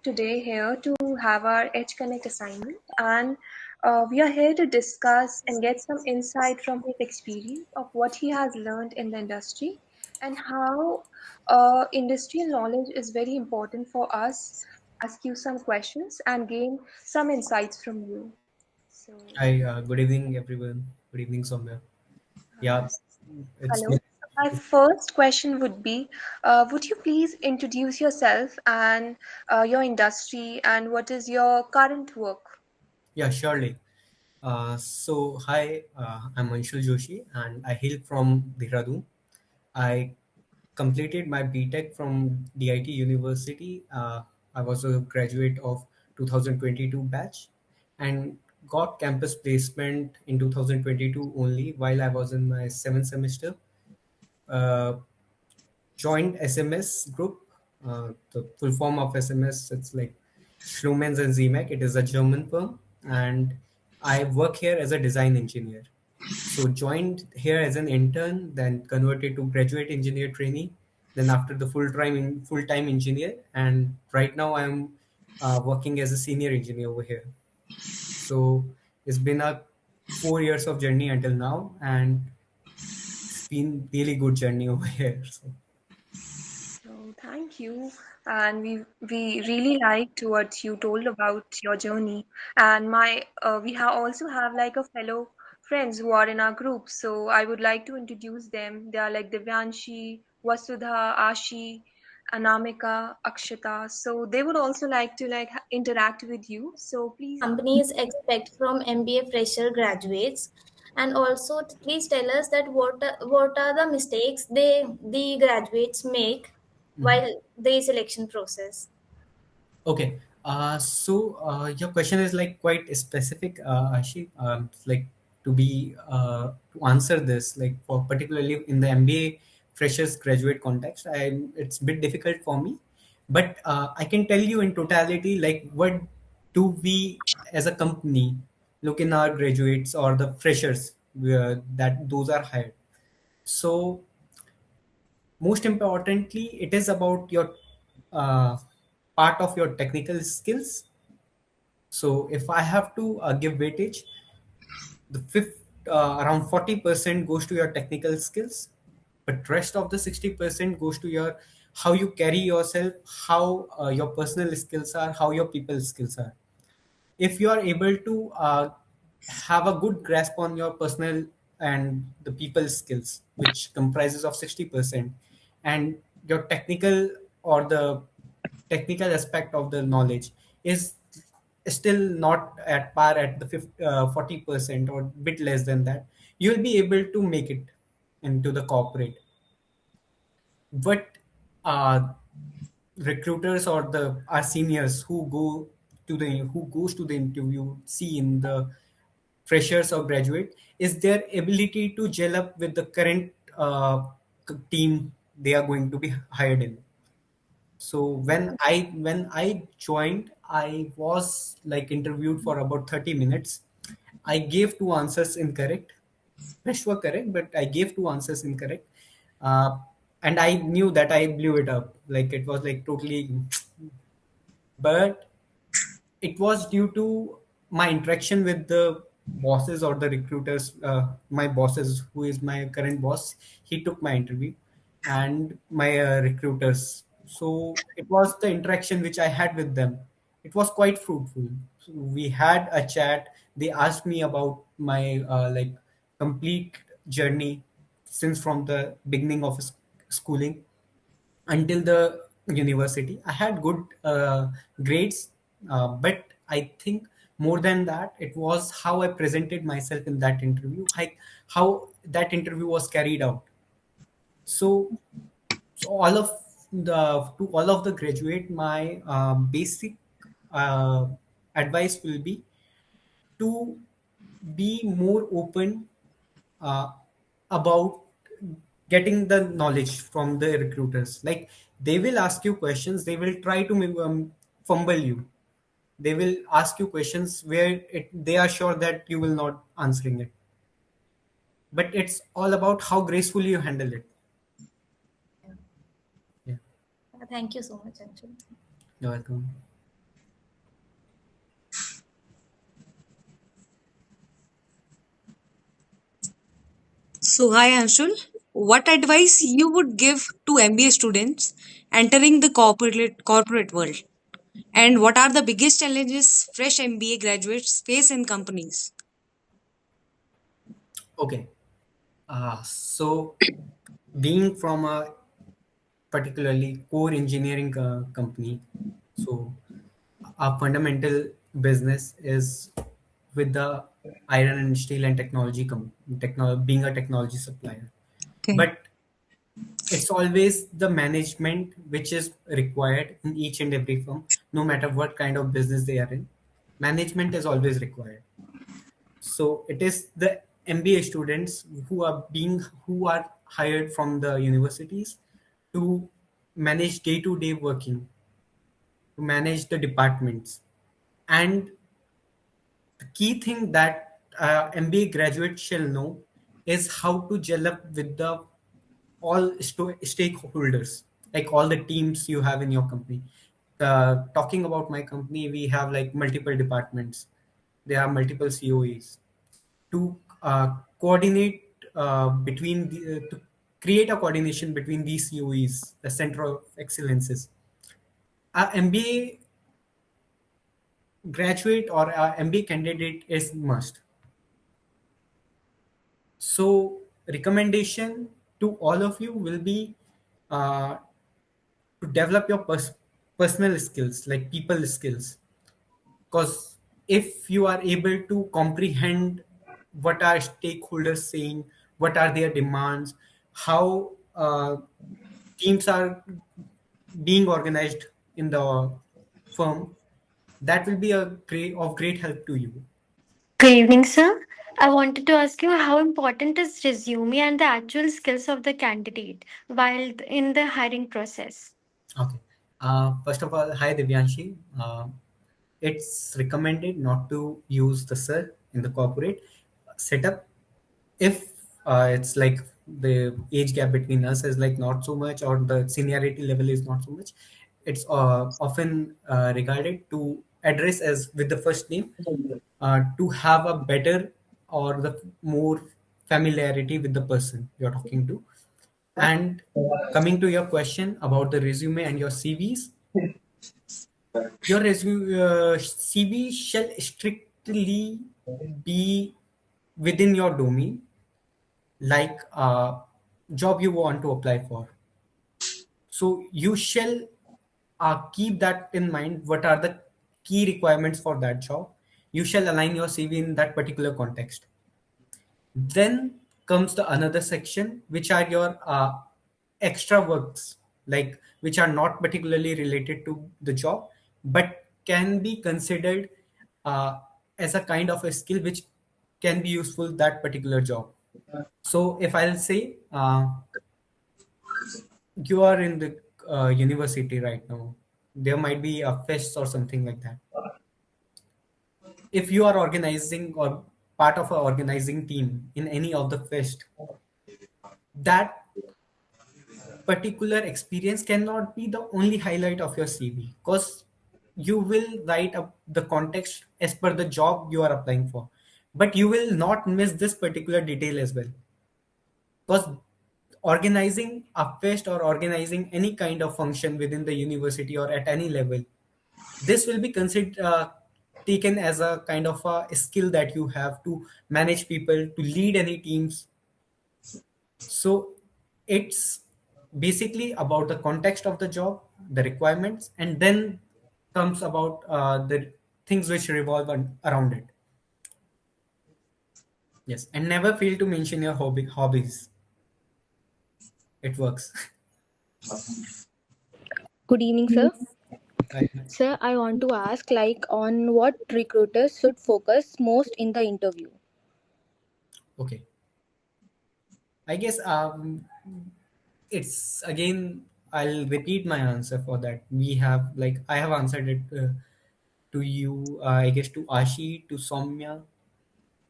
today here to have our Edge Connect assignment, and we are here to discuss and get some insight from his experience of what he has learned in the industry and how industrial knowledge is very important for us. Ask you some questions and gain some insights from you. So, Hi, good evening, everyone. Good evening, Soumya. uh, Yeah, it's hello. been. My first question would be, would you please introduce yourself and your industry and what is your current work? Yeah, surely. Hi, I'm Anshul Joshi, and I hail from Dehradun. I completed my BTech from DIT University. I was a graduate of 2022 batch, and got campus placement in 2022 only while I was in my seventh semester. Uh, Joined SMS group. The full form of SMS, it's like Schlumens and Zemek. It is a German firm, and I work here as a design engineer. So joined here as an intern, then converted to graduate engineer trainee, then after the full time engineer, and right now I'm working as a senior engineer over here. So it's been a 4 years of journey until now, and it's been really good journey over here. So So thank you, and we really liked what you told about your journey. And we have also have like a fellow friends who are in our group. So I would like to introduce them. They are like Divyanshi, Vasudha, Ashi, Anamika, Akshata. So they would also like to interact with you. So please. Companies expect from MBA fresher graduates? And also, please tell us that what are the mistakes the graduates make mhm. while the selection process? Okay. Your question is like quite specific, Ashi. Like to answer this, like for particularly in the MBA freshers graduate context, it's a bit difficult for me, but I can tell you in totality, like what do we as a company look in our graduates or the freshers that those are hired. So most importantly, it is about your uh, part of your technical skills. So if I have to give weightage, the fifth around 40% goes to your technical skills, but rest of the 60% goes to your how you carry yourself, how your personal skills are, how your people skills are. If you are able to have a good grasp on your personal and the people skills, which comprises of 60%, and your technical or the technical aspect of the knowledge is still not at par at the 40% or bit less than that, you'll be able to make it into the corporate. But uh, recruiters or the our seniors who goes to the interview see in the freshers or graduate is their ability to gel up with the current team they are going to be hired in. So when I joined, I was like interviewed for about 30 minutes. I gave two answers incorrect. Rest were correct, but I gave two answers incorrect. Uh, and I knew that I blew it up. Like it was like totally, but it was due to my interaction with the bosses or the recruiters. My bosses, who is my current boss, he took my interview, and my recruiters. So it was the interaction which I had with them. It was quite fruitful. So we had a chat. They asked me about my like complete journey since from the beginning of schooling until the university. I had good grades, but I think more than that, it was how I presented myself in that interview, how that interview was carried out. So, so all of the graduate, my basic uh, advice will be to be more open uh, about getting the knowledge from the recruiters. Like they will ask you questions, they will try to fumble you. They will ask you questions where they are sure that you will not answering it. But it's all about how gracefully you handle it. Yeah, Thank you so much, Anshul. you're welcome. So, hi Anshul. What advice you would give to MBA students entering the corporate world? And what are the biggest challenges fresh MBA graduates face in companies? Okay. So being from a particularly core engineering company, so our fundamental business is with the iron and steel and being a technology supplier. Okay. But it's always the management which is required in each and every firm, no matter what kind of business they are in. Management is always required. So it is the MBA students who are hired from the universities to manage day-to-day working, to manage the departments. And the key thing that MBA graduates shall know is how to gel up with the stakeholders, like all the teams you have in your company. Talking about my company, we have like multiple departments. There are multiple COEs to coordinate to create a coordination between these COEs, the Center of Excellences. A MBA graduate or a MBA candidate is must. So recommendation to all of you will be uh, to develop your personal skills, like people skills. Because if you are able to comprehend what are stakeholders saying, what are their demands, how teams are being organized in the firm, that will be of great help to you. Good evening, sir. I wanted to ask you how important is resume and the actual skills of the candidate while in the hiring process? Okay. First of all, hi Divyanshi. It's recommended not to use the sir in the corporate setup if it's like the age gap between us is like not so much or the seniority level is not so much. It's often regarded to address as with the first name to have a better or the more familiarity with the person you're talking to. And coming to your question about the resume and your CVs, your resume CV shall strictly be within your domain, like job you want to apply for. So you shall keep that in mind. What are the key requirements for that job? You shall align your CV in that particular context. Then comes the another section, which are your extra works, like which are not particularly related to the job, but can be considered as a kind of a skill which can be useful that particular job. So if I'll say you are in the university right now, there might be a fest or something like that. If you are organizing or part of a organizing team in any of the fest, that particular experience cannot be the only highlight of your CV, because you will write up the context as per the job you are applying for, but you will not miss this particular detail as well, because organizing a fest or organizing any kind of function within the university or at any level, this will be considered taken as a kind of a skill that you have to manage people, to lead any teams. So it's basically about the context of the job, the requirements, and then comes about the things which revolve around it. Yes, and never fail to mention your hobbies. It works. Good evening, sir. I- Sir, I want to ask on what recruiters should focus most in the interview. okay. I guess it's again. I'll repeat my answer for that. We have like I have answered it to you. I guess to Ashi, to Soumya,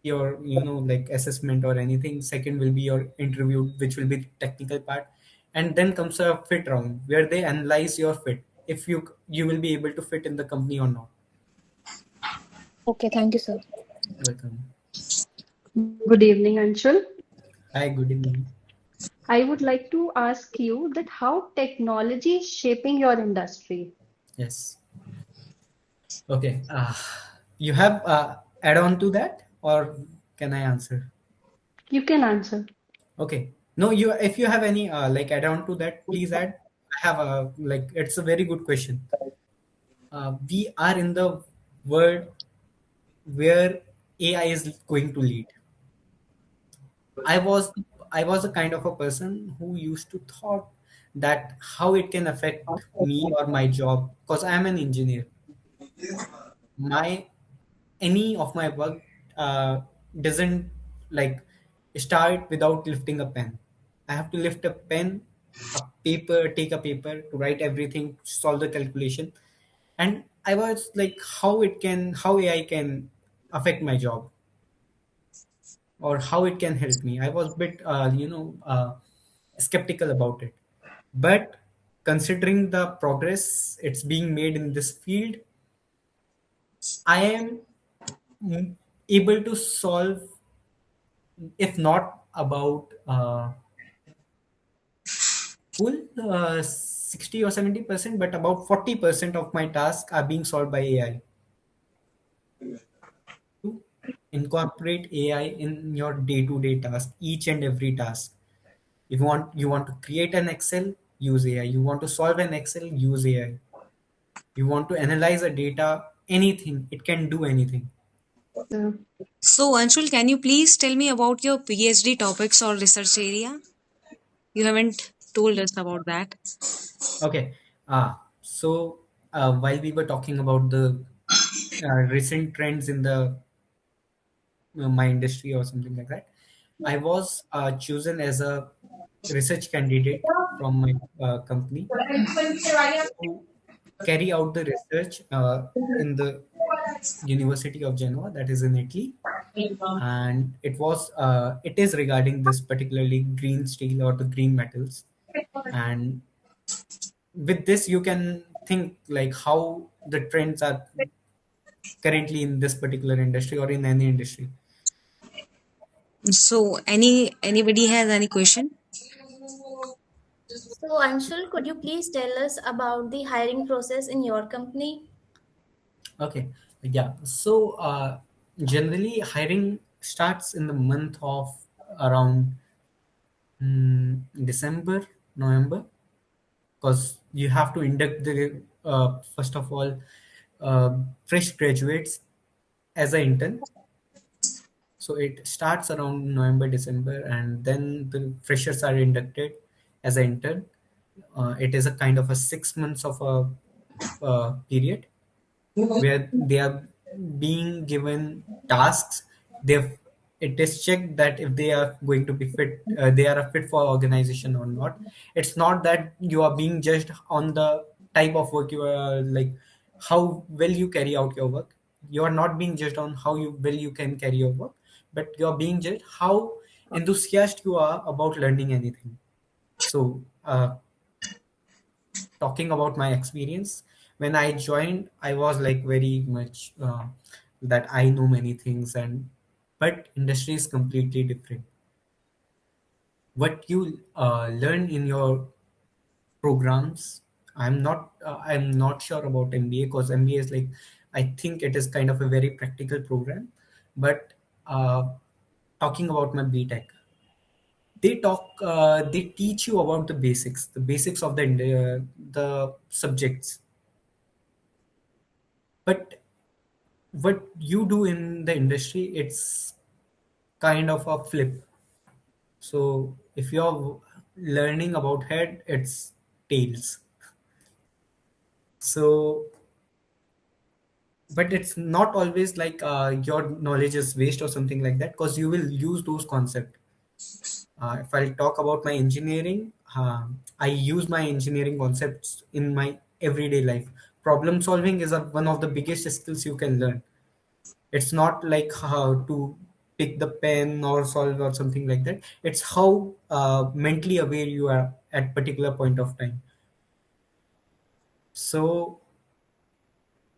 your like assessment or anything. Second will be your interview, which will be the technical part, and then comes a fit round where they analyze your fit, if you will be able to fit in the company or not. Okay, thank you, sir. Welcome. Good evening, Anshul. Hi, good evening. I would like to ask you that how technology is shaping your industry. Yes. Okay. You have add on to that, or can I answer? You can answer. Okay. No, you. If you have any like add on to that, please add. I have a like. It's a very good question. We are in the world where AI is going to lead. I was I was a kind of a person who used to thought that how it can affect me or my job because I am an engineer. My any of my work doesn't like start without lifting a pen. I have to lift a pen, a paper, take a paper to write everything, solve the calculation, and I was like, how AI can affect my job or how it can help me. I was a bit, skeptical about it. But considering the progress it's being made in this field, I am able to solve, if not about full 60 or 70%, but about 40% of my tasks are being solved by AI. Incorporate AI in your day-to-day task, each and every task. If you want to create an Excel, use AI. You want to solve an Excel, use AI. You want to analyze a data, anything, it can do anything. Uh, So, Anshul, can you please tell me about your PhD topics or research area? You haven't told us about that. Okay. So while we were talking about the recent trends in the my industry or something like that, I was chosen as a research candidate from my company to carry out the research in the University of Genoa, that is in Italy, and it is regarding this particularly green steel or the green metals. And with this, you can think like how the trends are currently in this particular industry or in any industry. So, anybody has any question? So, Anshul, could you please tell us about the hiring process in your company? Okay, yeah. So generally, hiring starts in the month of around December, November, because you have to induct the first of all fresh graduates as an intern. So it starts around November, December, and then the freshers are inducted as an intern. It is a kind of a 6 months of a period where they are being given tasks. They've It is checked that if they are going to be fit, they are a fit for organization or not. It's not that you are being judged on the type of work you are like, how well you carry out your work. You are not being judged on how well you can carry your work, but you are being judged how enthusiastic you are about learning anything. So talking about my experience, when I joined, I was like very much that I know many things, and but industry is completely different. What you learn in your programs, I'm not sure about MBA, because MBA is like, I think it is kind of a very practical program. But uh, talking about my BTech, they teach you about the basics of the subjects. But what you do in the industry, it's kind of a flip. So if you're learning about head, it's tails. So but it's not always like your knowledge is waste or something like that, because you will use those concepts. If I talk about my engineering, I use my engineering concepts in my everyday life. Problem solving is one of the biggest skills you can learn. It's not like how to pick the pen or solve or something like that. It's how mentally aware you are at particular point of time. So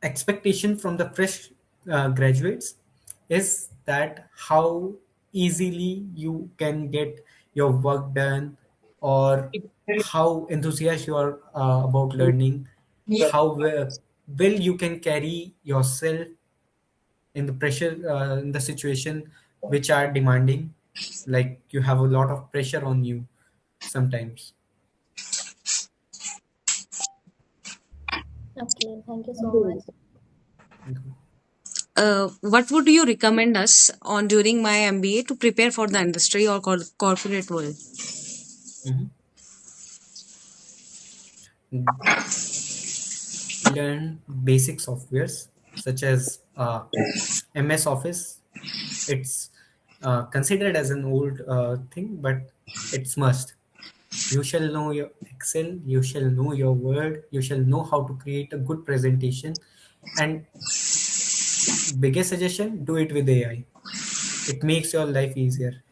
expectation from the fresh graduates is that how easily you can get your work done, or how enthusiastic you are about learning, how well you can carry yourself in the pressure, in the situation which are demanding, like you have a lot of pressure on you sometimes. Okay, thank you so much. What would you recommend us on during my MBA to prepare for the industry or corporate world? Mhm. Learn basic softwares such as MS Office. It's considered as an old thing, but it's must. You shall know your Excel, you shall know your Word, you shall know how to create a good presentation. And biggest suggestion, do it with AI. It makes your life easier.